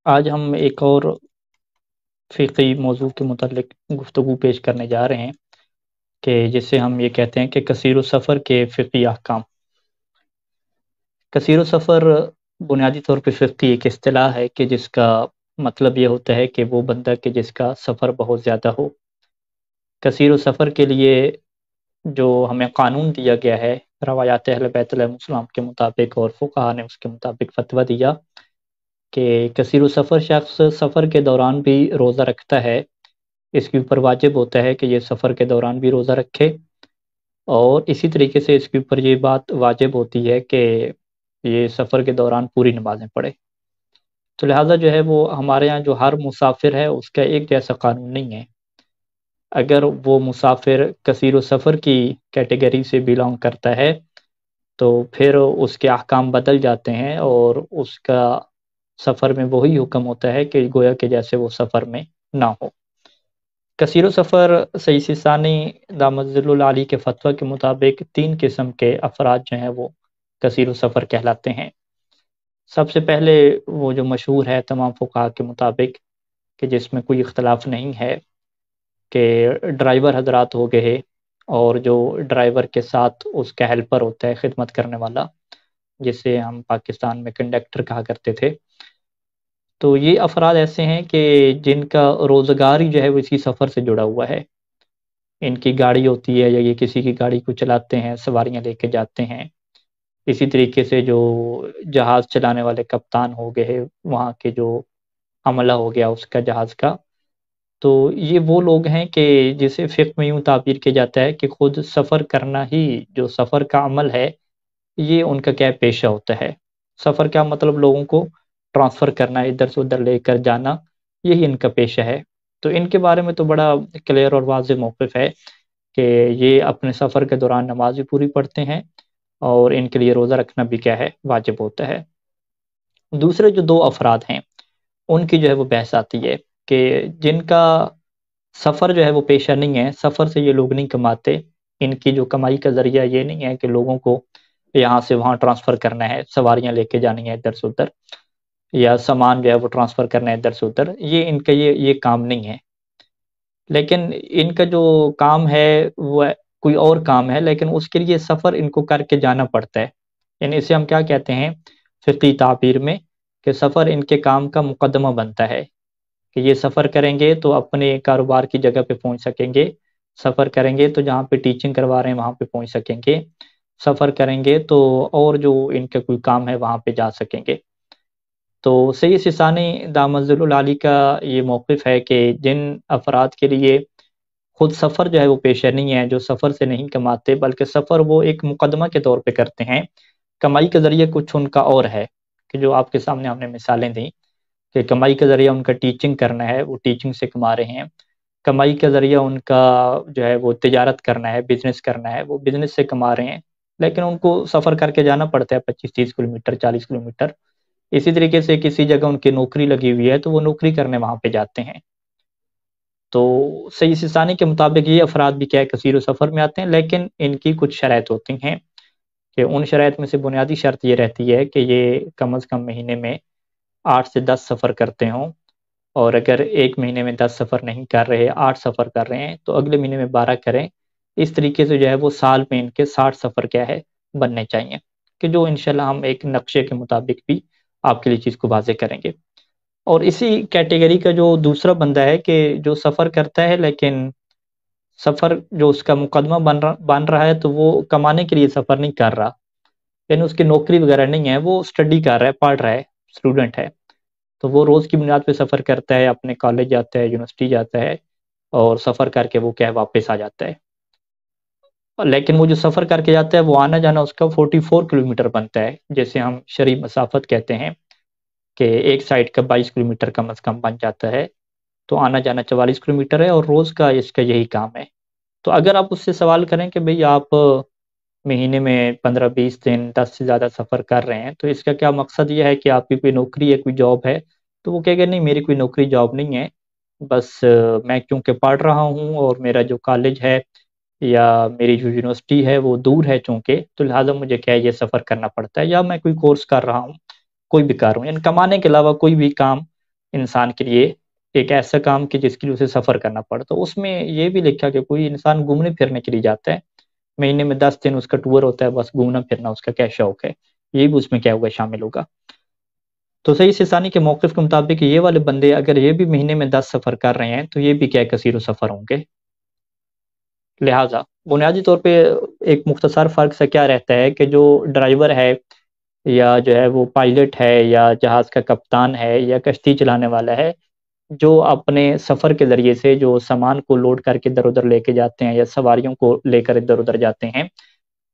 آج ہم ایک اور فقہی موضوع کے متعلق گفتگو پیش کرنے جا رہے ہیں کہ جسے ہم یہ کہتے ہیں کہ کثیر السفر کے فقہی احکام۔ کثیر السفر بنیادی طور پہ فقہی ایک اصطلاح ہے کہ جس کا مطلب یہ ہوتا ہے کہ وہ بندہ کہ جس کا سفر بہت زیادہ ہو۔ کثیر السفر کے لیے جو ہمیں قانون دیا گیا ہے روایات اہل بیت علیہ السلام کے مطابق اور فقہا نے اس کے مطابق فتویٰ دیا کہ کثیر السفر شخص سفر کے دوران بھی روزہ رکھتا ہے، اس کے اوپر واجب ہوتا ہے کہ یہ سفر کے دوران بھی روزہ رکھے، اور اسی طریقے سے اس کے اوپر یہ بات واجب ہوتی ہے کہ یہ سفر کے دوران پوری نمازیں پڑھے۔ تو لہٰذا جو ہے وہ ہمارے ہاں جو ہر مسافر ہے اس کا ایک جیسا قانون نہیں ہے۔ اگر وہ مسافر کثیر السفر کی کیٹیگری سے بلانگ کرتا ہے تو پھر اس کے احکام بدل جاتے ہیں اور اس کا سفر میں وہی حکم ہوتا ہے کہ گویا کہ جیسے وہ سفر میں نہ ہو۔ کثیر السفر سید سیستانی دامت ظل العالی کے فتویٰ کے مطابق 3 قسم کے افراد جو ہیں وہ کثیر السفر کہلاتے ہیں۔ سب سے پہلے وہ جو مشہور ہے تمام فقہا کے مطابق کہ جس میں کوئی اختلاف نہیں ہے کہ ڈرائیور حضرات ہو گئے اور جو ڈرائیور کے ساتھ اس کا ہیلپر ہوتا ہے خدمت کرنے والا، جسے ہم پاکستان میں کنڈکٹر کہا کرتے تھے، تو یہ افراد ایسے ہیں کہ جن کا روزگار ہی جو ہے وہ اسی سفر سے جڑا ہوا ہے۔ ان کی گاڑی ہوتی ہے یا یہ کسی کی گاڑی کو چلاتے ہیں، سواریاں لے کے جاتے ہیں۔ اسی طریقے سے جو جہاز چلانے والے کپتان ہو گئے، وہاں کے جو عملہ ہو گیا اس کا جہاز کا، تو یہ وہ لوگ ہیں کہ جسے فقہ میں یوں تعبیر کیا جاتا ہے کہ خود سفر کرنا ہی جو سفر کا عمل ہے یہ ان کا کیا پیشہ ہوتا ہے۔ سفر کا مطلب لوگوں کو ٹرانسفر کرنا، ادھر سے ادھر لے کر جانا، یہی ان کا پیشہ ہے۔ تو ان کے بارے میں تو بڑا کلیئر اور واضح موقف ہے کہ یہ اپنے سفر کے دوران نماز بھی پوری پڑھتے ہیں اور ان کے لیے روزہ رکھنا بھی کیا ہے، واجب ہوتا ہے۔ دوسرے جو 2 افراد ہیں ان کی جو ہے وہ بحث آتی ہے کہ جن کا سفر جو ہے وہ پیشہ نہیں ہے، سفر سے یہ لوگ نہیں کماتے، ان کی جو کمائی کا ذریعہ یہ نہیں ہے کہ لوگوں کو یہاں سے وہاں ٹرانسفر کرنا ہے، سواریاں لے کے جانی ہے ادھر سے ادھر، یا سامان جو ہے وہ ٹرانسفر کرنا ہے ادھر سے ادھر، یہ ان کا یہ کام نہیں ہے۔ لیکن ان کا جو کام ہے وہ کوئی اور کام ہے، لیکن اس کے لیے سفر ان کو کر کے جانا پڑتا ہے۔ یعنی اسے ہم کیا کہتے ہیں فقہی تعبیر میں کہ سفر ان کے کام کا مقدمہ بنتا ہے کہ یہ سفر کریں گے تو اپنے کاروبار کی جگہ پہ پہنچ سکیں گے، سفر کریں گے تو جہاں پہ ٹیچنگ کروا رہے ہیں وہاں پہ پہنچ سکیں گے، سفر کریں گے تو اور جو ان کا کوئی کام ہے وہاں پہ جا سکیں گے۔ تو سید سیستانی دامت ظل العالی کا یہ موقف ہے کہ جن افراد کے لیے خود سفر جو ہے وہ پیشہ نہیں ہے، جو سفر سے نہیں کماتے بلکہ سفر وہ ایک مقدمہ کے طور پہ کرتے ہیں، کمائی کا ذریعہ کچھ ان کا اور ہے، کہ جو آپ کے سامنے ہم نے مثالیں دیں کہ کمائی کا ذریعہ ان کا ٹیچنگ کرنا ہے، وہ ٹیچنگ سے کما رہے ہیں، کمائی کا ذریعہ ان کا جو ہے وہ تجارت کرنا ہے، بزنس کرنا ہے، وہ بزنس سے کما رہے ہیں، لیکن ان کو سفر کر کے جانا پڑتا ہے 25-30 کلومیٹر، 40 کلومیٹر۔ اسی طریقے سے کسی جگہ ان کی نوکری لگی ہوئی ہے تو وہ نوکری کرنے وہاں پہ جاتے ہیں۔ تو سید سیستانی کے مطابق یہ افراد بھی کیا ہے کثیر و سفر میں آتے ہیں، لیکن ان کی کچھ شرائط ہوتی ہیں کہ ان شرائط میں سے بنیادی شرط یہ رہتی ہے کہ یہ کم از کم مہینے میں 8 سے 10 سفر کرتے ہوں، اور اگر ایک مہینے میں 10 سفر نہیں کر رہے، 8 سفر کر رہے ہیں تو اگلے مہینے میں 12 کریں۔ اس طریقے سے جو ہے وہ سال میں ان کے 60 سفر کیا ہے بننے چاہیے، کہ جو انشاءاللہ ہم ایک نقشے کے مطابق بھی آپ کے لیے چیز کو واضح کریں گے۔ اور اسی کیٹیگری کا جو دوسرا بندہ ہے کہ جو سفر کرتا ہے لیکن سفر جو اس کا مقدمہ بن رہا ہے تو وہ کمانے کے لیے سفر نہیں کر رہا، یعنی اس کی نوکری وغیرہ نہیں ہے، وہ اسٹڈی کر رہا ہے، پڑھ رہا ہے، اسٹوڈنٹ ہے، تو وہ روز کی بنیاد پہ سفر کرتا ہے، اپنے کالج جاتا ہے، یونیورسٹی جاتا ہے، اور سفر کر کے وہ کیا ہے واپس آ جاتا ہے۔ لیکن وہ جو سفر کر کے جاتا ہے وہ آنا جانا اس کا 44 کلومیٹر بنتا ہے، جیسے ہم شرعی مسافت کہتے ہیں کہ ایک سائڈ کا 22 کلومیٹر کم از کم بن جاتا ہے، تو آنا جانا 44 کلومیٹر ہے، اور روز کا اس کا یہی کام ہے۔ تو اگر آپ اس سے سوال کریں کہ بھئی آپ مہینے میں 15-20 دن 10 سے زیادہ سفر کر رہے ہیں تو اس کا کیا مقصد یہ ہے کہ آپ کی کوئی نوکری ہے، کوئی جاب ہے؟ تو وہ کہے گا نہیں، میری کوئی نوکری جاب نہیں ہے، بس میں کیونکہ پڑھ رہا ہوں اور میرا جو کالج ہے یا میری جو یونیورسٹی ہے وہ دور ہے چونکہ، تو لہٰذا مجھے کیا ہے یہ سفر کرنا پڑتا ہے، یا میں کوئی کورس کر رہا ہوں، کوئی بھی کر رہا ہوں، یعنی کمانے کے علاوہ کوئی بھی کام انسان کے لیے ایک ایسا کام کہ جس کے لیے اسے سفر کرنا پڑتا، تو اس میں یہ بھی لکھا کہ کوئی انسان گھومنے پھرنے کے لیے جاتا ہے، مہینے میں 10 دن اس کا ٹور ہوتا ہے، بس گھومنا پھرنا اس کا کیا شوق ہے، یہ بھی اس میں کیا ہوگا شامل ہوگا۔ تو صحیح سیستانی کے موقف کے مطابق یہ والے بندے اگر یہ بھی مہینے میں 10 سفر کر رہے ہیں تو یہ بھی کیا کثیر و سفر ہوں گے۔ لہٰذا بنیادی طور پہ ایک مختصر فرق سا کیا رہتا ہے کہ جو ڈرائیور ہے یا جو ہے وہ پائلٹ ہے یا جہاز کا کپتان ہے یا کشتی چلانے والا ہے، جو اپنے سفر کے ذریعے سے جو سامان کو لوڈ کر کے ادھر ادھر لے کے جاتے ہیں یا سواریوں کو لے کر ادھر ادھر جاتے ہیں،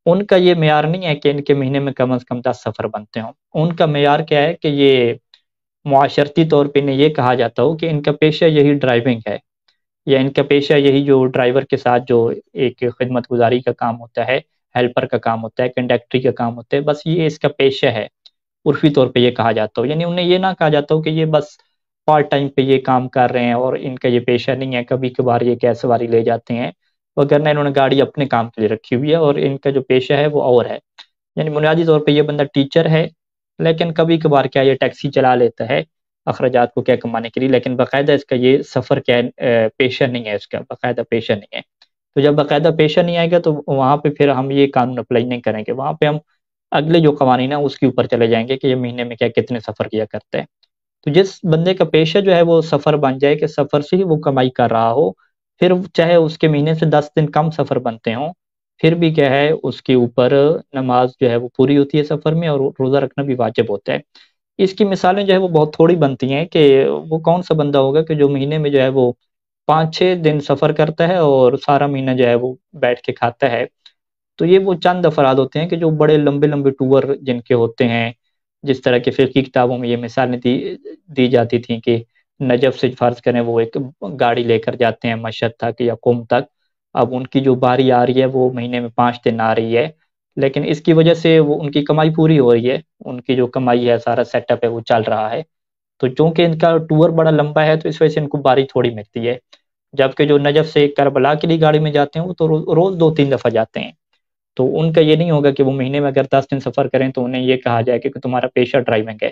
ان کا یہ معیار نہیں ہے کہ ان کے مہینے میں کم از کم 10 سفر بنتے ہوں۔ ان کا معیار کیا ہے کہ یہ معاشرتی طور پہ انہیں یہ کہا جاتا ہو کہ ان کا پیشہ یہی ڈرائیونگ ہے، یا ان کا پیشہ یہی جو ڈرائیور کے ساتھ جو ایک خدمت گزاری کا کام ہوتا ہے، ہیلپر کا کام ہوتا ہے، کنڈکٹری کا کام ہوتا ہے، بس یہ اس کا پیشہ ہے، عرفی طور پہ یہ کہا جاتا ہو۔ یعنی انہیں یہ نہ کہا جاتا ہو کہ یہ بس پارٹ ٹائم پہ یہ کام کر رہے ہیں اور ان کا یہ پیشہ نہیں ہے، کبھی کبھار یہ کیا سواری لے جاتے ہیں، وگرنہ انہوں نے گاڑی اپنے کام کے لیے رکھی ہوئی ہے اور ان کا جو پیشہ ہے وہ اور ہے۔ یعنی بنیادی طور پہ یہ بندہ ٹیچر ہے، لیکن کبھی کبھار کیا یہ ٹیکسی چلا لیتا ہے اخراجات کو کیا کمانے کے لیے، لیکن باقاعدہ اس کا یہ سفر کیا ہے، پیشہ نہیں ہے، اس کا باقاعدہ پیشہ نہیں ہے۔ تو جب باقاعدہ پیشہ نہیں آئے گا تو وہاں پہ پھر ہم یہ قانون اپلائی نہیں کریں گے، وہاں پہ ہم اگلے جو قوانین ہیں اس کے اوپر چلے جائیں گے کہ یہ مہینے میں کیا کتنے سفر کیا کرتا ہے۔ تو جس بندے کا پیشہ جو ہے وہ سفر بن جائے کہ سفر سے ہی وہ کمائی کر رہا ہو، پھر چاہے اس کے مہینے سے 10 دن کم سفر بنتے ہوں، پھر بھی کیا ہے اس کے اوپر نماز جو ہے وہ پوری ہوتی ہے سفر میں، اور روزہ رکھنا بھی واجب ہوتا ہے۔ اس کی مثالیں جو ہے وہ بہت تھوڑی بنتی ہیں کہ وہ کون سا بندہ ہوگا کہ جو مہینے میں جو ہے وہ 5-6 دن سفر کرتا ہے اور سارا مہینہ جو ہے وہ بیٹھ کے کھاتا ہے۔ تو یہ وہ چند افراد ہوتے ہیں کہ جو بڑے لمبے لمبے ٹور جن کے ہوتے ہیں، جس طرح کے فقہی کتابوں میں یہ مثالیں دی جاتی تھیں کہ نجف سے فرض کریں وہ ایک گاڑی لے کر جاتے ہیں مشہد تک یا قم تک، اب ان کی جو باری آ رہی ہے وہ مہینے میں 5 دن آ رہی ہے، لیکن اس کی وجہ سے وہ ان کی کمائی پوری ہو رہی ہے، ان کی جو کمائی ہے سارا سیٹ اپ ہے وہ چل رہا ہے۔ تو چونکہ ان کا ٹور بڑا لمبا ہے تو اس وجہ سے ان کو باری تھوڑی ملتی ہے، جبکہ جو نجف سے کربلا کے لیے گاڑی میں جاتے ہیں وہ تو روز 2-3 دفعہ جاتے ہیں۔ تو ان کا یہ نہیں ہوگا کہ وہ مہینے میں اگر 10 دن سفر کریں تو انہیں یہ کہا جائے کہ تمہارا پیشہ ڈرائیونگ ہے،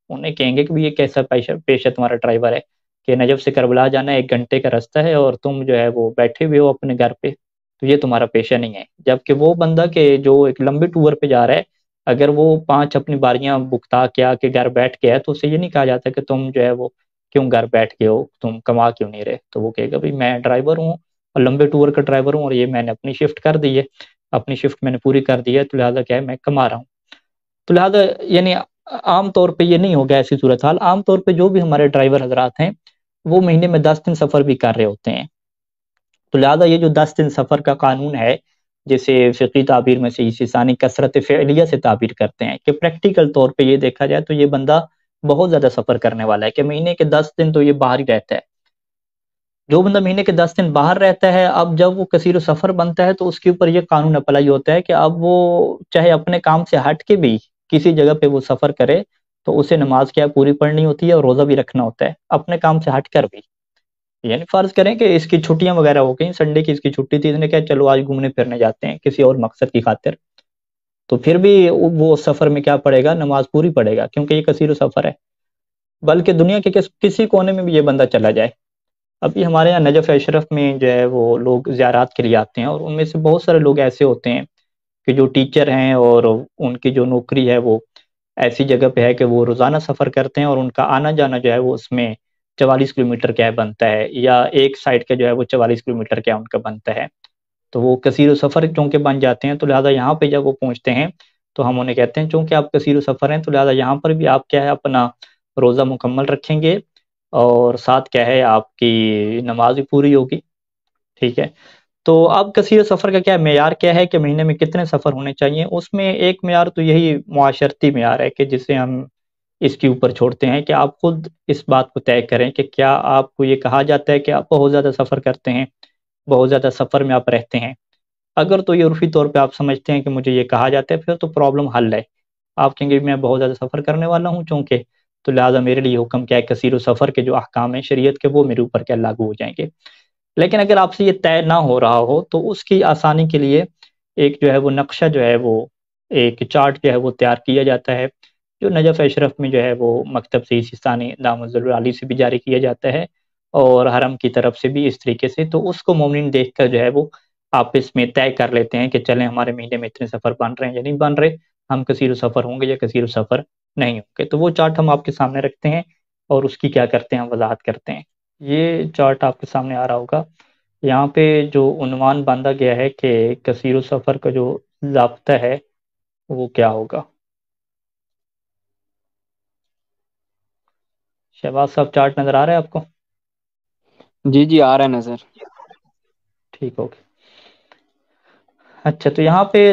انہیں کہیں گے کہ یہ کیسا پیشہ تمہارا ڈرائیور ہے کہ نجف سے کربلا جانا 1 گھنٹے کا راستہ ہے اور تم جو ہے وہ بیٹھے ہوئے ہو اپنے گھر پہ، تو یہ تمہارا پیشہ نہیں ہے۔ جبکہ وہ بندہ کہ جو ایک لمبے ٹور پہ جا رہا ہے، اگر وہ 5 اپنی باریاں بکتا کے گھر بیٹھ کے ہے تو اسے یہ نہیں کہا جاتا کہ تم جو ہے وہ کیوں گھر بیٹھ کے ہو، تم کما کیوں نہیں رہے، تو وہ کہے گا بھائی میں ڈرائیور ہوں اور لمبے ٹور کا ڈرائیور ہوں، اور یہ میں نے اپنی شفٹ کر دی ہے، اپنی شفٹ میں نے پوری کر دی ہے، تو لہٰذا کیا ہے میں کما رہا ہوں۔ تو لہٰذا یعنی عام طور پہ یہ نہیں ہوگا ایسی صورتحال، عام طور پہ جو بھی ہمارے ڈرائیور حضرات ہیں وہ مہینے میں 10 دن سفر بھی کر رہے ہوتے ہیں۔ تو لہٰذا یہ جو 10 دن سفر کا قانون ہے، جسے فقہی تعبیر میں سے ثانی کثرت فعلیہ سے تعبیر کرتے ہیں کہ پریکٹیکل طور پہ یہ دیکھا جائے تو یہ بندہ بہت زیادہ سفر کرنے والا ہے کہ مہینے کے 10 دن تو یہ باہر ہی رہتا ہے۔ جو بندہ مہینے کے 10 دن باہر رہتا ہے، اب جب وہ کثیر و سفر بنتا ہے تو اس کے اوپر یہ قانون اپلائی ہوتا ہے کہ اب وہ چاہے اپنے کام سے ہٹ کے بھی کسی جگہ پہ وہ سفر کرے تو اسے نماز کیا پوری پڑھنی ہوتی ہے اور روزہ بھی رکھنا ہوتا ہے اپنے کام سے ہٹ کر بھی۔ یعنی فرض کریں کہ اس کی چھٹیاں وغیرہ ہو گئیں، سنڈے کی اس کی چھٹی تھی، اس نے کہا چلو آج گھومنے پھرنے جاتے ہیں کسی اور مقصد کی خاطر، تو پھر بھی وہ سفر میں کیا پڑے گا، نماز پوری پڑے گا، کیونکہ یہ کثیر و سفر ہے۔ بلکہ دنیا کے کسی کونے میں بھی یہ بندہ چلا جائے، ابھی ہمارے یہاں نجف اشرف میں جو ہے وہ لوگ زیارات کے لیے آتے ہیں، اور ان میں سے بہت سارے لوگ ایسے ہوتے ہیں کہ جو ٹیچر ہیں اور ان کی جو نوکری ہے وہ ایسی جگہ پہ ہے کہ وہ روزانہ سفر کرتے ہیں، اور ان کا آنا جانا جو ہے وہ اس میں 44 کلومیٹر کیا بنتا ہے، یا ایک سائڈ کا جو ہے وہ 44 کلومیٹر کیا ان کا بنتا ہے۔ تو وہ کثیر و سفر چونکہ بن جاتے ہیں، تو لہٰذا یہاں پہ جب وہ پہنچتے ہیں تو ہم انہیں کہتے ہیں چونکہ آپ کثیر و سفر ہیں تو لہٰذا یہاں پر بھی آپ کیا ہے اپنا روزہ مکمل رکھیں گے، اور ساتھ کیا ہے آپ کی نماز بھی پوری ہوگی، ٹھیک ہے۔ تو اب کثیر سفر کا کیا معیار کیا ہے کہ مہینے میں کتنے سفر ہونے چاہیے، اس میں ایک معیار تو یہی معاشرتی معیار ہے کہ جسے ہم اس کے اوپر چھوڑتے ہیں کہ آپ خود اس بات کو طے کریں کہ کیا آپ کو یہ کہا جاتا ہے کہ آپ بہت زیادہ سفر کرتے ہیں، بہت زیادہ سفر میں آپ رہتے ہیں۔ اگر تو یہ عرفی طور پہ آپ سمجھتے ہیں کہ مجھے یہ کہا جاتا ہے، پھر تو پرابلم حل ہے، آپ کہیں گے میں بہت زیادہ سفر کرنے والا ہوں چونکہ، تو لہٰذا میرے لیے حکم کیا ہے کثیر و سفر کے جو احکام ہیں شریعت کے وہ میرے اوپر کیا لاگو ہو جائیں گے۔ لیکن اگر آپ سے یہ طے نہ ہو رہا ہو تو اس کی آسانی کے لیے ایک جو ہے وہ نقشہ جو ہے وہ ایک چارٹ جو ہے وہ تیار کیا جاتا ہے، جو نجف اشرف میں جو ہے وہ مکتب سے ثانی دامنظل علی سے بھی جاری کیا جاتا ہے، اور حرم کی طرف سے بھی اس طریقے سے، تو اس کو مومنین دیکھ کر جو ہے وہ آپس میں طے کر لیتے ہیں کہ چلیں ہمارے مہینے میں اتنے سفر بن رہے ہیں یا نہیں بن رہے، ہم کثیر سفر ہوں گے یا کثیر سفر نہیں ہوں گے۔ تو وہ چارٹ ہم آپ کے سامنے رکھتے ہیں اور اس کی کیا کرتے ہیں، ہم وضاحت کرتے ہیں۔ یہ چارٹ آپ کے سامنے آ رہا ہوگا، یہاں پہ جو عنوان باندھا گیا ہے کہ کثیر سفر کا جو ضابطہ ہے وہ کیا ہوگا۔ شہباز صاحب چارٹ نظر آ رہا ہے آپ کو؟ جی جی آ رہا ہے نظر۔ ٹھیک اوکے۔ اچھا، تو یہاں پہ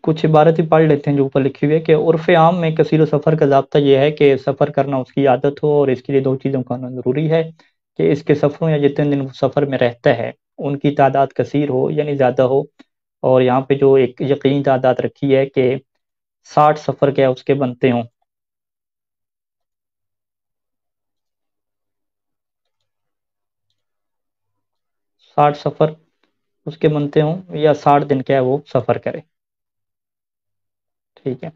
کچھ عبارتیں پڑھ لیتے ہیں جو اوپر لکھی ہوئی ہے کہ عرف عام میں کثیر و سفر کا ضابطہ یہ ہے کہ سفر کرنا اس کی عادت ہو، اور اس کے لیے دو چیزوں کا ہونا ضروری ہے کہ اس کے سفروں یا جتنے دن وہ سفر میں رہتا ہے ان کی تعداد کثیر ہو یعنی زیادہ ہو، اور یہاں پہ جو ایک یقینی تعداد رکھی ہے کہ 60 سفر کیا اس کے بنتے ہوں، 60 سفر اس کے بنتے ہوں یا 60 دن کیا ہے وہ سفر کرے۔ ٹھیک ہے،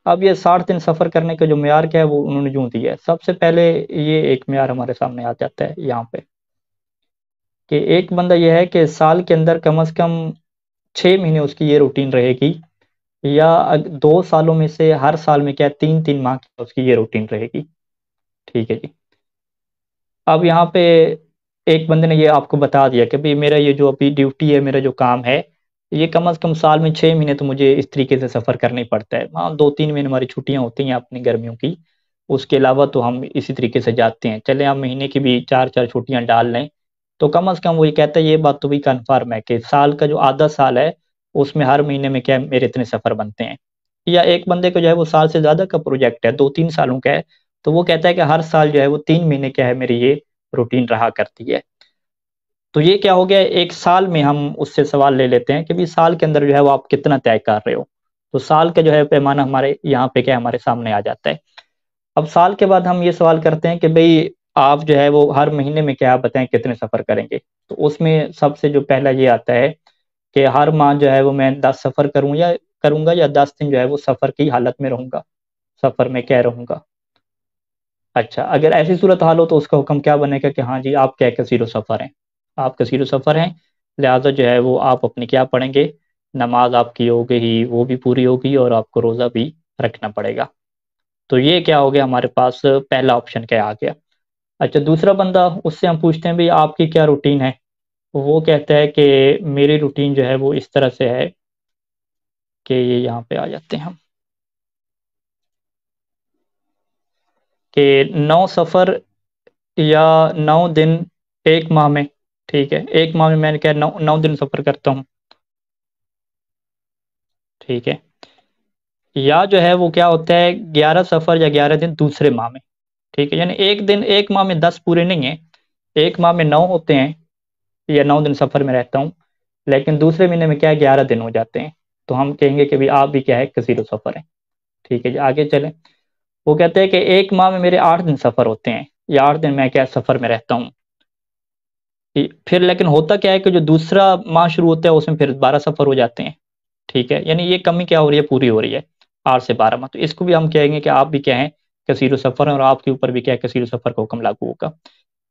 اب یہ 60 دن سفر کرنے کا جو معیار کیا ہے وہ انہوں نے یوں دیا ہے۔ سب سے پہلے یہ ایک معیار ہمارے سامنے آ جاتا ہے یہاں پہ کہ ایک بندہ یہ ہے کہ سال کے اندر کم از کم 6 مہینے اس کی یہ روٹین رہے گی، یا 2 سالوں میں سے ہر سال میں کیا 3 ماہ کی اس کی یہ روٹین رہے گی۔ ٹھیک ہے جی، اب یہاں پہ ایک بندے نے یہ آپ کو بتا دیا کہ بھئی میرا یہ جو ابھی ڈیوٹی ہے، میرا جو کام ہے، یہ کم از کم سال میں 6 مہینے تو مجھے اس طریقے سے سفر کرنا ہی پڑتا ہے۔ ہاں 2-3 مہینے ہماری چھٹیاں ہوتی ہیں اپنی گرمیوں کی، اس کے علاوہ تو ہم اسی طریقے سے جاتے ہیں، چلے ہم مہینے کی بھی 4 4 چھٹیاں ڈال لیں تو کم از کم وہ یہ کہتا ہے، یہ بات تو بھی کنفرم ہے کہ سال کا جو آدھا سال ہے اس میں ہر مہینے میں کیا میرے اتنے سفر بنتے ہیں۔ یا ایک بندے کو جو ہے وہ سال سے زیادہ کا پروجیکٹ ہے، 2-3 سالوں کا ہے، تو وہ کہتا ہے کہ ہر سال جو ہے وہ 3 مہینے کیا ہے میری یہ روٹین رہا کرتی ہے۔ تو یہ کیا ہو گیا، ایک سال میں ہم اس سے سوال لے لیتے ہیں کہ بھی سال کے اندر جو ہے وہ آپ کتنا طے کر رہے ہو، تو سال کا جو ہے پیمانہ ہمارے یہاں پہ کیا ہمارے سامنے آ جاتا ہے۔ اب سال کے بعد ہم یہ سوال کرتے ہیں کہ بھئی آپ جو ہے وہ ہر مہینے میں کیا بتائیں کتنے سفر کریں گے، تو اس میں سب سے جو پہلا یہ آتا ہے کہ ہر ماہ جو ہے وہ میں 10 سفر کروں گا یا 10 دن جو ہے وہ سفر کی حالت میں رہوں گا، سفر میں کیا رہوں گا۔ اچھا، اگر ایسی صورتحال ہو تو اس کا حکم کیا بنے گا کہ ہاں جی آپ کیا کثیر و سفر ہیں، آپ کثیر و سفر ہیں، لہٰذا جو ہے وہ آپ اپنی کیا پڑھیں گے، نماز آپ کی ہو گئی وہ بھی پوری ہوگی اور آپ کو روزہ بھی رکھنا پڑے گا۔ تو یہ کیا ہو گیا ہمارے پاس پہلا آپشن کیا آ گیا۔ اچھا، دوسرا بندہ اس سے ہم پوچھتے ہیں بھئی آپ کی کیا روٹین ہے، وہ کہتا ہے کہ میری روٹین جو ہے وہ اس طرح سے ہے کہ یہ یہاں پہ آ جاتے ہیں ہم کہ 9 سفر یا 9 دن ایک ماہ میں، ٹھیک ہے، ایک ماہ میں نے کیا 9 دن سفر کرتا ہوں، ٹھیک ہے، یا جو ہے وہ کیا ہوتا ہے 11 سفر یا 11 دن دوسرے ماہ میں، ٹھیک ہے، یعنی ایک دن ایک ماہ میں 10 پورے نہیں ہیں، ایک ماہ میں 9 ہوتے ہیں یا 9 دن سفر میں رہتا ہوں، لیکن دوسرے مہینے میں کیا ہے 11 دن ہو جاتے ہیں، تو ہم کہیں گے کہ بھی آپ بھی کیا ہے کثیر و سفر ہیں۔ ٹھیک ہے جی، آگے چلیں۔ وہ کہتے ہیں کہ ایک ماہ میں میرے 8 دن سفر ہوتے ہیں یا 8 دن میں کیا سفر میں رہتا ہوں، پھر لیکن ہوتا کیا ہے کہ جو دوسرا ماہ شروع ہوتا ہے اس میں پھر 12 سفر ہو جاتے ہیں، ٹھیک ہے، یعنی یہ کمی کیا ہو رہی ہے پوری ہو رہی ہے 8 سے 12 ماہ، تو اس کو بھی ہم کہیں گے کہ آپ بھی کیا ہیں کثیر و سفر ہیں، اور آپ کے اوپر بھی کیا ہے کثیر و سفر کا حکم لاگو ہوگا۔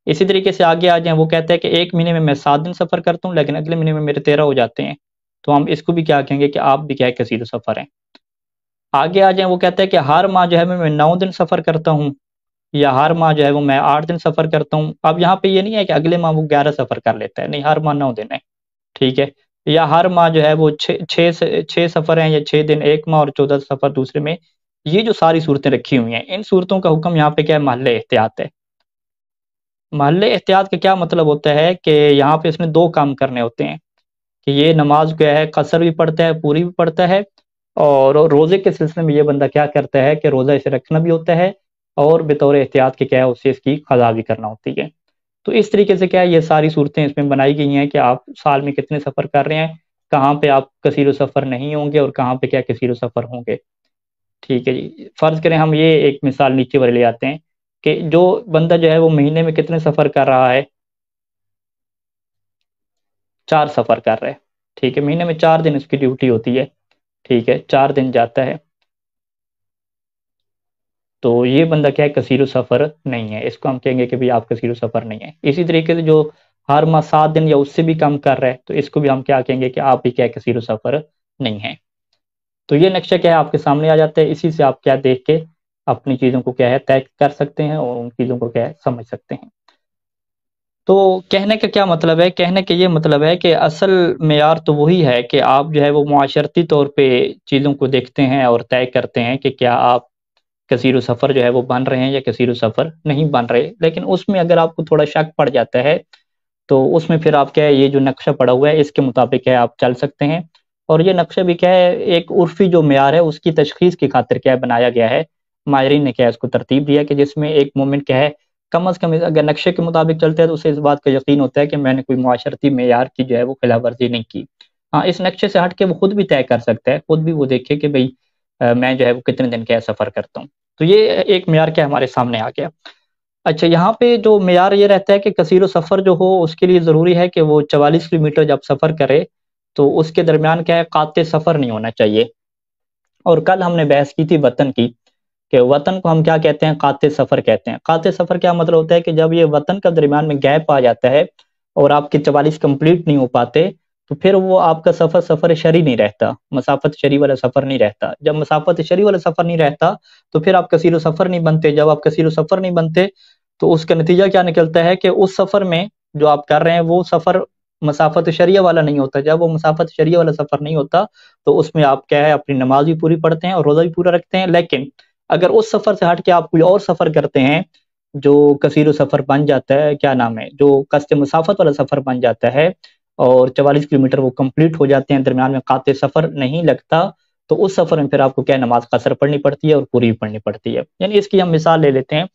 اسی طریقے سے آگے آ جائیں، وہ کہتا ہے کہ ایک مہینے میں 7 دن سفر کرتا ہوں لیکن اگلے مہینے میں میرے 13 ہو جاتے ہیں، تو ہم اس کو بھی کیا کہیں گے کہ آپ بھی کیا ہے کثیر و سفر ہیں۔ آگے آ جائیں، وہ کہتا ہے کہ ہر ماہ جو ہے میں 9 دن سفر کرتا ہوں یا ہر ماہ جو ہے وہ میں 8 دن سفر کرتا ہوں۔ اب یہاں پہ یہ نہیں ہے کہ اگلے ماہ وہ 11 سفر کر لیتا ہے، نہیں، ہر ماہ 9 دن ہے، ٹھیک ہے، یا ہر ماہ جو ہے وہ 6 سفر ہیں یا 6 دن ایک ماہ اور 14 سفر دوسرے میں۔ یہ جو ساری صورتیں رکھی ہوئی ہیں، ان صورتوں کا حکم یہاں پہ کیا ہے محل احتیاط ہے۔ محل احتیاط کا کیا مطلب ہوتا ہے کہ یہاں پہ اس نے 2 کام کرنے ہوتے ہیں کہ یہ نماز کیا ہے قصر بھی پڑھتا ہے پوری بھی پڑھتا ہے، اور روزے کے سلسلے میں یہ بندہ کیا کرتا ہے کہ روزہ اسے رکھنا بھی ہوتا ہے اور بطور احتیاط کے کیا ہے اسے اس کی قضا بھی کرنا ہوتی ہے۔ تو اس طریقے سے کیا ہے یہ ساری صورتیں اس میں بنائی گئی ہیں کہ آپ سال میں کتنے سفر کر رہے ہیں، کہاں پہ آپ کثیر و سفر نہیں ہوں گے اور کہاں پہ کیا کثیر و سفر ہوں گے۔ ٹھیک ہے جی، فرض کریں ہم یہ ایک مثال نیچے والے لے آتے ہیں کہ جو بندہ جو ہے وہ مہینے میں کتنے سفر کر رہا ہے، 4 سفر کر رہا ہے، ٹھیک ہے، مہینے میں 4 دن اس کی ڈیوٹی ہوتی ہے، ٹھیک ہے، 4 دن جاتا ہے، تو یہ بندہ کیا ہے، کثیر السفر نہیں ہے، اس کو ہم کہیں گے کہ بھئی آپ کثیر السفر نہیں ہے۔ اسی طریقے سے جو ہر ماہ 7 دن یا اس سے بھی کم کر رہا ہے، تو اس کو بھی ہم کیا کہیں گے کہ آپ بھی کیا ہے، کثیر السفر نہیں ہے۔ تو یہ نقشہ کیا ہے آپ کے سامنے آ جاتا ہے، اسی سے آپ کیا دیکھ کے اپنی چیزوں کو کیا ہے طے کر سکتے ہیں اور ان چیزوں کو کیا ہے سمجھ سکتے ہیں۔ تو کہنے کا کیا مطلب ہے، کہنے کا یہ مطلب ہے کہ اصل معیار تو وہی ہے کہ آپ جو ہے وہ معاشرتی طور پہ چیزوں کو دیکھتے ہیں اور طے کرتے ہیں کہ کیا آپ کثیر و سفر جو ہے وہ بن رہے ہیں یا کثیر و سفر نہیں بن رہے، لیکن اس میں اگر آپ کو تھوڑا شک پڑ جاتا ہے تو اس میں پھر آپ کیا ہے، یہ جو نقشہ پڑا ہوا ہے اس کے مطابق ہے آپ چل سکتے ہیں۔ اور یہ نقشہ بھی کیا ہے، ایک عرفی جو معیار ہے اس کی تشخیص کی خاطر کیا ہے بنایا گیا ہے، ماہرین نے کیا ہے اس کو ترتیب دیا کہ جس میں ایک مومن کیا ہے کم از کم اگر نقشے کے مطابق چلتا ہے تو اسے اس بات کا یقین ہوتا ہے کہ میں نے کوئی معاشرتی معیار کی جو ہے وہ خلاف ورزی نہیں کی۔ ہاں، اس نقشے سے ہٹ کے وہ خود بھی طے کر سکتا ہے، خود بھی وہ دیکھے کہ بھئی میں جو ہے وہ کتنے دن کا سفر کرتا ہوں۔ تو یہ ایک معیار کیا ہمارے سامنے آ گیا۔ اچھا، یہاں پہ جو معیار یہ رہتا ہے کہ کثیر و سفر جو ہو اس کے لیے ضروری ہے کہ وہ 44 کلومیٹر جب سفر کرے تو اس کے درمیان کیا ہے قاطع سفر نہیں ہونا چاہیے۔ اور کل ہم نے بحث کی تھی وطن کی، کہ وطن کو ہم کیا کہتے ہیں، قاطع سفر کہتے ہیں۔ قاطع سفر کیا مطلب ہوتا ہے کہ جب یہ وطن کا درمیان میں گیپ آ جاتا ہے اور آپ کے 44 کمپلیٹ نہیں ہو پاتے تو پھر وہ آپ کا سفر سفر شرعی نہیں رہتا، مسافت شرعی والا سفر نہیں رہتا۔ جب مسافت شرعی والا سفر نہیں رہتا تو پھر آپ کثیر و سفر نہیں بنتے۔ جب آپ کثیر و سفر نہیں بنتے تو اس کا نتیجہ کیا نکلتا ہے کہ اس سفر میں جو آپ کر رہے ہیں وہ سفر مسافت شریعہ والا نہیں ہوتا۔ جب وہ مسافت شریعہ والا سفر نہیں ہوتا تو اس میں آپ کیا ہے اپنی نماز بھی پوری پڑھتے ہیں اور روزہ بھی پورا رکھتے ہیں، لیکن اگر اس سفر سے ہٹ کے آپ کوئی اور سفر کرتے ہیں جو کثیر و سفر بن جاتا ہے، کیا نام ہے، جو قصد مسافت والا سفر بن جاتا ہے اور 44 کلومیٹر وہ کمپلیٹ ہو جاتے ہیں، درمیان میں قاطع سفر نہیں لگتا، تو اس سفر میں پھر آپ کو کیا نماز قصر پڑھنی پڑتی ہے اور پوری بھی پڑھنی پڑتی ہے۔ یعنی اس کی ہم مثال لے لیتے ہیں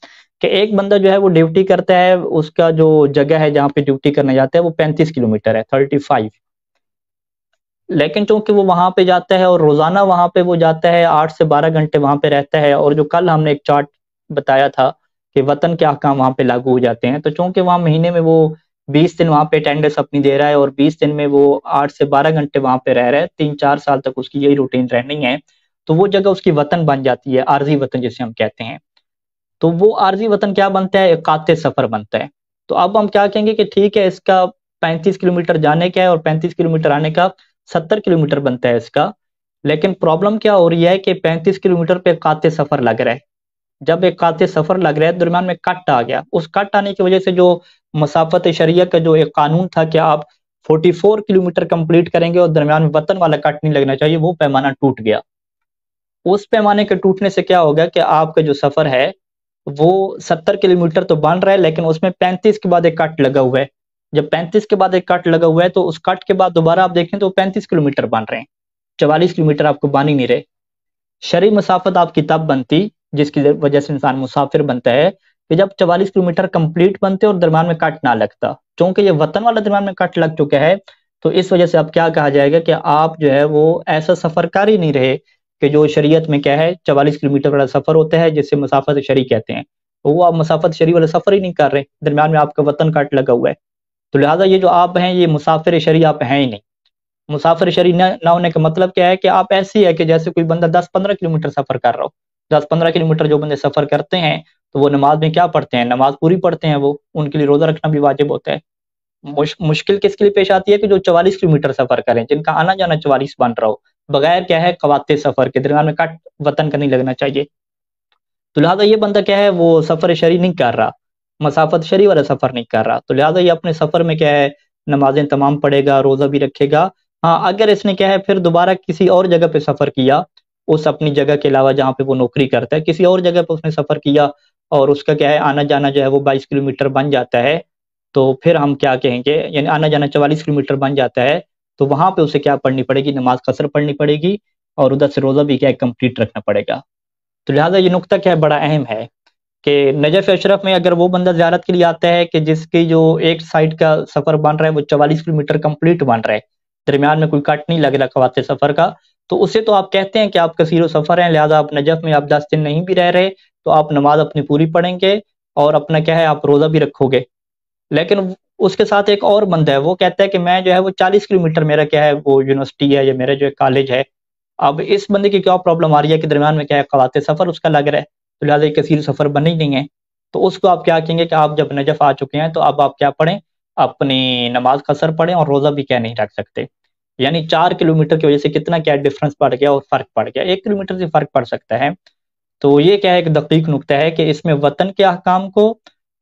کہ ایک بندہ جو ہے وہ ڈیوٹی کرتا ہے، اس کا جو جگہ ہے جہاں پہ ڈیوٹی کرنے جاتا ہے وہ 35 کلومیٹر ہے، 35، لیکن چونکہ وہ وہاں پہ جاتا ہے اور روزانہ وہاں پہ وہ جاتا ہے 8 سے 12 گھنٹے وہاں پہ رہتا ہے، اور جو کل ہم نے ایک چارٹ بتایا تھا کہ وطن کے احکام وہاں پہ لاگو ہو جاتے ہیں، تو چونکہ وہاں مہینے میں وہ 20 دن وہاں پہ اٹینڈنس اپنی دے رہا ہے اور 20 دن میں وہ 8 سے 12 گھنٹے وہاں پہ رہ رہا ہے، 3-4 سال تک اس کی یہی روٹین رہنی ہے، تو وہ جگہ اس کی وطن بن جاتی ہے، عارضی وطن جسے ہم کہتے ہیں۔ تو وہ عارضی وطن کیا بنتا ہے، ایک قاطع سفر بنتا ہے۔ تو اب ہم کیا کہیں گے کہ ٹھیک ہے، اس کا 35 کلومیٹر جانے کا ہے اور 35 کلومیٹر آنے کا 70 کلومیٹر بنتا ہے اس کا، لیکن پرابلم کیا ہو رہی ہے کہ 35 کلومیٹر پہ قاطع سفر لگ رہا ہے۔ جب ایک قاطع سفر لگ رہا ہے درمیان میں کٹ آ گیا، اس کٹ آنے کی وجہ سے جو مسافت شریعہ کا جو ایک قانون تھا کہ آپ 44 کلومیٹر کمپلیٹ کریں گے اور درمیان میں وطن والا کٹ نہیں لگنا چاہیے، وہ پیمانہ ٹوٹ گیا۔ اس پیمانے کے ٹوٹنے سے کیا ہوگا کہ آپ کا جو سفر ہے وہ 70 کلومیٹر تو بن رہا ہے، لیکن اس میں 35 کے بعد ایک کٹ لگا ہوا ہے۔ جب 35 کے بعد ایک کٹ لگا ہوا ہے تو اس کٹ کے بعد دوبارہ آپ دیکھیں تو 35 کلومیٹر بن رہے ہیں، 44 کلومیٹر آپ کو بن ہی نہیں رہے۔ شرعی مسافت آپ کی تب بنتی جس کی وجہ سے انسان مسافر بنتا ہے کہ جب 44 کلومیٹر کمپلیٹ بنتے اور درمیان میں کٹ نہ لگتا۔ چونکہ یہ وطن والا درمیان میں کٹ لگ چکا ہے تو اس وجہ سے اب کیا کہا جائے گا کہ آپ جو ہے وہ ایسا سفر کر ہی نہیں رہے کہ جو شریعت میں کیا ہے 44 کلومیٹر والا سفر ہوتا ہے جسے مسافت شرعی کہتے ہیں، تو وہ آپ مسافت شرعی والا سفر ہی نہیں کر رہے، درمیان میں آپ کا وطن کٹ لگا ہوا ہے۔ تو لہٰذا یہ جو آپ ہیں یہ مسافر شرعی آپ ہیں ہی نہیں۔ مسافر شرعی نہ ہونے کا مطلب کیا ہے کہ آپ ایسی ہے کہ جیسے کوئی بندہ 10-15 کلومیٹر سفر کر رہا ہو۔ 10-15 کلومیٹر جو بندے سفر کرتے ہیں تو وہ نماز میں کیا پڑھتے ہیں، نماز پوری پڑھتے ہیں، وہ ان کے لیے روزہ رکھنا بھی واجب ہوتا ہے۔ مشکل کس کے لیے پیش آتی ہے کہ جو 44 کلومیٹر سفر کریں، جن کا آنا جانا 44 بن رہا ہو، بغیر کیا ہے قواطع سفر کے، درمیان میں کٹ وطن کا نہیں لگنا چاہیے۔ تو لہٰذا یہ بندہ کیا ہے وہ سفر شرعی نہیں کر رہا، مسافت شرعی والا سفر نہیں کر رہا، تو لہٰذا یہ اپنے سفر میں کیا ہے نمازیں تمام پڑھے گا، روزہ بھی رکھے گا۔ ہاں، اگر اس نے کیا ہے پھر دوبارہ کسی اور جگہ پہ سفر کیا، اس اپنی جگہ کے علاوہ جہاں پہ وہ نوکری کرتا ہے کسی اور جگہ پہ اس نے سفر کیا اور اس کا کیا ہے آنا جانا جو ہے وہ 22 کلومیٹر بن جاتا ہے، تو پھر ہم کیا کہیں گے، یعنی آنا جانا 44 کلومیٹر بن جاتا ہے تو وہاں پہ اسے کیا پڑھنی پڑے گی، نماز قصر پڑھنی پڑے گی اور ادھر سے روزہ بھی کیا ہے کمپلیٹ رکھنا پڑے گا۔ تو لہٰذا یہ نقطہ کیا ہے بڑا اہم ہے کہ نجف اشرف میں اگر وہ بندہ زیارت کے لیے آتا ہے کہ جس کی جو ایک سائڈ کا سفر بن رہا ہے وہ 44 کلومیٹر کمپلیٹ بن رہا ہے، درمیان میں کوئی کٹ نہیں لگ رہا قواطع سفر کا، تو اسے تو آپ کہتے ہیں کہ آپ کثیر و سفر ہیں، لہٰذا آپ نجف میں آپ 10 دن نہیں بھی رہ رہے تو آپ نماز اپنی پوری پڑھیں گے اور اپنا کیا ہے آپ روزہ بھی رکھو گے۔ لیکن اس کے ساتھ ایک اور بندہ ہے، وہ کہتا ہے کہ میں جو ہے وہ 40 کلومیٹر میرا کیا ہے وہ یونیورسٹی ہے یا میرا جو ہے کالج ہے۔ اب اس بندے کی کیا پرابلم آ رہی ہے کہ درمیان میں کیا ہے قواطع سفر اس کا لگ رہا ہے، تو لہٰذا یہ کثیر سفر بنے ہی نہیں ہے. تو اس کو آپ کیا کہیں گے کہ آپ جب نجف آ چکے ہیں تو اب آپ کیا پڑھیں، اپنی نماز قصر پڑھیں اور روزہ بھی کیا نہیں رکھ سکتے. یعنی 4 کلومیٹر کی وجہ سے کتنا کیا ڈفرنس پڑ گیا اور فرق پڑ گیا، 1 کلومیٹر سے فرق پڑ سکتا ہے. تو یہ کیا ہے، ایک دقیق نقطہ ہے کہ اس میں وطن کے احکام کو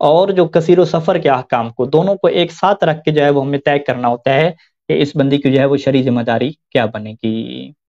اور جو کثیر و سفر کے احکام کو دونوں کو ایک ساتھ رکھ کے جو ہے وہ ہمیں طے کرنا ہوتا ہے کہ اس بندی کی جو ہے وہ شرعی ذمہ داری کیا بنے گی.